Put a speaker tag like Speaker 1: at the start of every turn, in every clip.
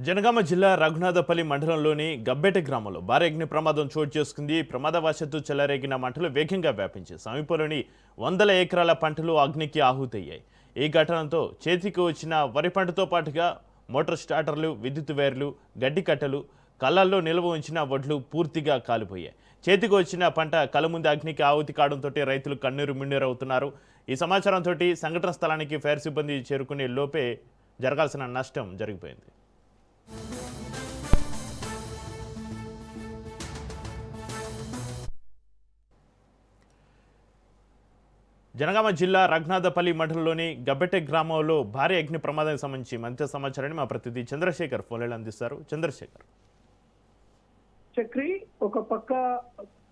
Speaker 1: జనగామ జిల్లా రఘునాథపల్లి మండలంలోని గబ్బెట గ్రామంలో భారీ అగ్ని ప్రమాదం చోటు చేసుకుంది. ప్రమాదవశాత్తు చెలరేగిన మంటలు వేగంగా వ్యాపించి సమీపంలోని వందల ఎకరాల పంటలు అగ్నికి ఆహుతయ్యాయి. ఈ ఘటనతో చేతికి వచ్చిన వరి పంటతో పాటుగా మోటార్ స్టార్టర్లు, విద్యుత్ వైర్లు, గడ్డి కట్టలు, కళ్ళల్లో నిల్వ ఉంచిన వడ్లు పూర్తిగా కాలిపోయాయి. చేతికి వచ్చిన పంట కళ్ళ ముందు అగ్నికి ఆహుతి కావడంతో రైతులు కన్నీరు మున్నీరవుతున్నారు. ఈ సమాచారంతో సంఘటన స్థలానికి ఫైర్ సిబ్బంది చేరుకునే లోపే జరగాల్సిన నష్టం జరిగిపోయింది. జనగామ జిల్లా రఘునాథపల్లి మండలంలోని గబ్బెట గ్రామంలో భారీ అగ్ని ప్రమాదానికి సంబంధించి మరింత సమాచారాన్ని మా ప్రతినిధి చంద్రశేఖర్ ఫోన్లో అందిస్తారు. చంద్రశేఖర్,
Speaker 2: చక్రి, ఒక పక్క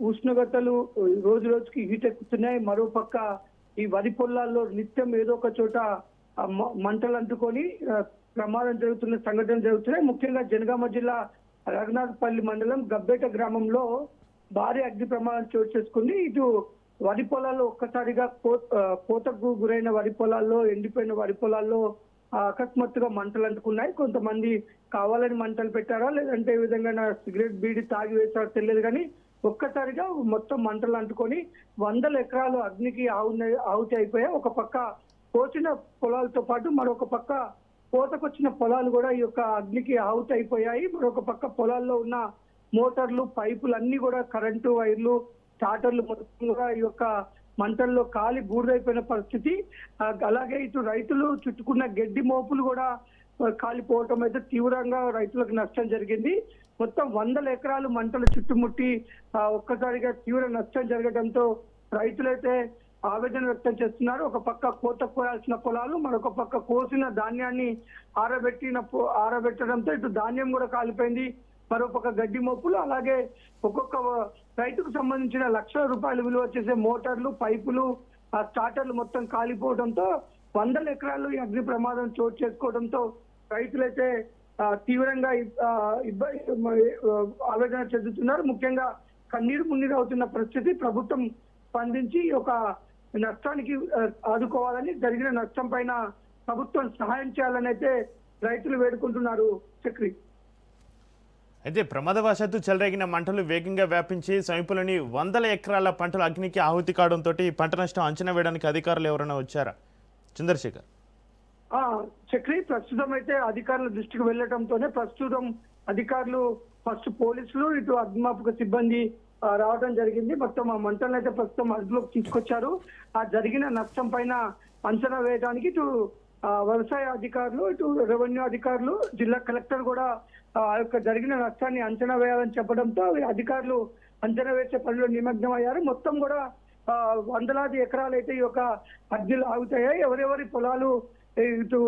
Speaker 2: ఉష్ణోగ్రతలు రోజు రోజుకి హీటెక్కుతున్నాయి. మరో పక్క ఈ వరి పొలాల్లో నిత్యం ఏదో ఒక చోట మంటలు అంటుకొని ప్రమాదం జరుగుతున్న సంఘటనలు జరుగుతున్నాయి. ముఖ్యంగా జనగామ జిల్లా రఘునాథపల్లి మండలం గబ్బేట గ్రామంలో భారీ అగ్ని ప్రమాదం చోటు చేసుకుంది. ఇటు వరి పొలాల్లో ఒక్కసారిగా కోతకు గురైన వరి పొలాల్లో, ఎండిపోయిన వరి పొలాల్లో అకస్మాత్తుగా మంటలు అంటుకున్నాయి. కొంతమంది కావాలని మంటలు పెట్టారా, లేదంటే ఈ విధంగా సిగరెట్ బీడి తాగి వేసారో తెలియదు, కానీ ఒక్కసారిగా మొత్తం మంటలు అంటుకొని వందల ఎకరాలు అగ్నికి ఆహుతి అయిపోయాయి. ఒక పక్క కోసిన పొలాలతో పాటు మరొక పక్క కోతకొచ్చిన పొలాలు కూడా ఈ యొక్క అగ్నికి ఆహుతి అయిపోయాయి. మరొక పక్క పొలాల్లో ఉన్న మోటార్లు, పైపులు అన్ని కూడా కరెంటు వైర్లు, స్టార్టర్లు మొత్తం కూడా ఈ యొక్క మంటల్లో కాలి బూడిదైపోయిన పరిస్థితి. అలాగే ఇటు రైతులు చుట్టుకున్న గడ్డి మోపులు కూడా కాలిపోవటం అయితే తీవ్రంగా రైతులకు నష్టం జరిగింది. మొత్తం వందల ఎకరాలు మంటలు చుట్టుముట్టి ఒక్కసారిగా తీవ్ర నష్టం జరగడంతో రైతులైతే ఆవేదన వ్యక్తం చేస్తున్నారు. ఒక పక్క కోత కోయాల్సిన పొలాలు, మరొక పక్క కోసిన ధాన్యాన్ని ఆరబెట్టడంతో ఇటు ధాన్యం కూడా కాలిపోయింది. మరోపక్క గడ్డి మోపులు, అలాగే ఒక్కొక్క రైతుకు సంబంధించిన లక్షల రూపాయలు విలువ చేసే మోటార్లు, పైపులు, స్టార్టర్లు మొత్తం కాలిపోవడంతో వందల ఎకరాలు ఈ అగ్ని ప్రమాదం చోటు చేసుకోవడంతో రైతులైతే తీవ్రంగా ఆవేదన చెందుతున్నారు. ముఖ్యంగా కన్నీరు మున్నీరు అవుతున్న పరిస్థితి. ప్రభుత్వం స్పందించి ఒక నష్టానికి ఆదుకోవాలని, జరిగిన నష్టం పైన ప్రభుత్వం సహాయం చేయాలని అయితే రైతులు వేడుకుంటున్నారు. చక్రి,
Speaker 1: అయితే ప్రమాదవశాత్తు చెలరేగిన మంటలు వేగంగా వ్యాపించి సమీపంలోని వందల ఎకరాల పంటలు అగ్నికి ఆహుతి కావడంతో పంట నష్టం అంచనా వేయడానికి అధికారులు ఎవరైనా వచ్చారా? చంద్రశేఖర్,
Speaker 2: చక్రి, ప్రస్తుతం అయితే అధికారుల దృష్టికి వెళ్లడంతోనే ప్రస్తుతం అధికారులు ఫస్ట్ పోలీసులు, ఇటు అగ్నిమాపక సిబ్బంది రావడం జరిగింది. మొత్తం ఆ మంటలను అయితే ప్రస్తుతం అదుపులోకి తీసుకొచ్చారు. ఆ జరిగిన నష్టం పైన అంచనా వేయడానికి ఇటు వ్యవసాయ అధికారులు, ఇటు రెవెన్యూ అధికారులు, జిల్లా కలెక్టర్ కూడా ఆ యొక్క జరిగిన నష్టాన్ని అంచనా వేయాలని చెప్పడంతో అధికారులు అంచనా వేసే పనిలో నిమగ్నం అయ్యారు. మొత్తం కూడా వందలాది ఎకరాలు అయితే ఈ యొక్క అగ్నిలు ఆగుతాయి. ఎవరెవరి పొలాలు ఇటు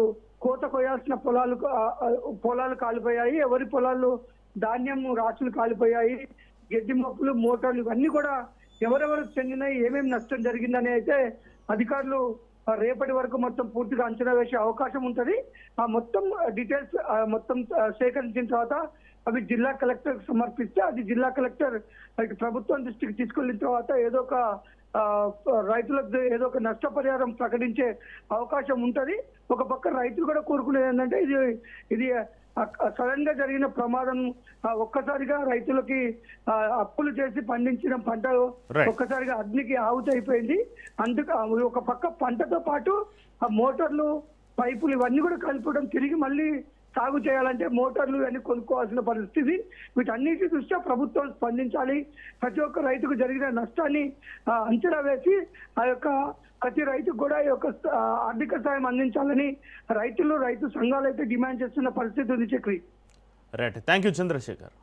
Speaker 2: కోత కొయ్యాల్సిన పొలాలు కాలిపోయాయి, ఎవరి పొలాల్లో ధాన్యం రాసులు కాలిపోయాయి, గడ్డి మొక్కలు, మోటార్లు ఇవన్నీ కూడా ఎవరెవరికి చెందినాయి, ఏమేమి నష్టం జరిగిందని అయితే అధికారులు రేపటి వరకు మొత్తం పూర్తిగా అంచనా వేసే అవకాశం ఉంటుంది. ఆ మొత్తం డీటెయిల్స్ మొత్తం సేకరించిన తర్వాత అవి జిల్లా కలెక్టర్ సమర్పిస్తే అది జిల్లా కలెక్టర్ ప్రభుత్వం దృష్టికి తీసుకెళ్లిన తర్వాత ఏదో ఒక రైతులకు ఏదో ఒక నష్టపరిహారం ప్రకటించే అవకాశం ఉంటుంది. ఒక పక్క రైతులు కూడా కోరుకునేది ఏంటంటే ఇది సడన్ గా జరిగిన ప్రమాదం, ఒక్కసారిగా రైతులకి అప్పులు చేసి పండించిన పంట ఒక్కసారిగా అగ్నికి ఆహుతి అయిపోయింది. అందుకు ఒక పక్క పంటతో పాటు ఆ మోటార్లు, పైపులు ఇవన్నీ కూడా కలిపడం, తిరిగి మళ్ళీ సాగు చేయాలంటే మోటార్లు ఇవన్నీ కొనుక్కోవాల్సిన పరిస్థితి. వీటన్నిటి దృష్ట్యా ప్రభుత్వం స్పందించాలి. ప్రతి ఒక్క రైతుకు జరిగిన నష్టాన్ని అంచనా వేసి ఆ యొక్క ప్రతి రైతుకు కూడా ఈ యొక్క ఆర్థిక సాయం అందించాలని రైతు సంఘాలు అయితే డిమాండ్ చేస్తున్న పరిస్థితి ఉంది. Chakri,
Speaker 1: right, thank you Chandrasekhar.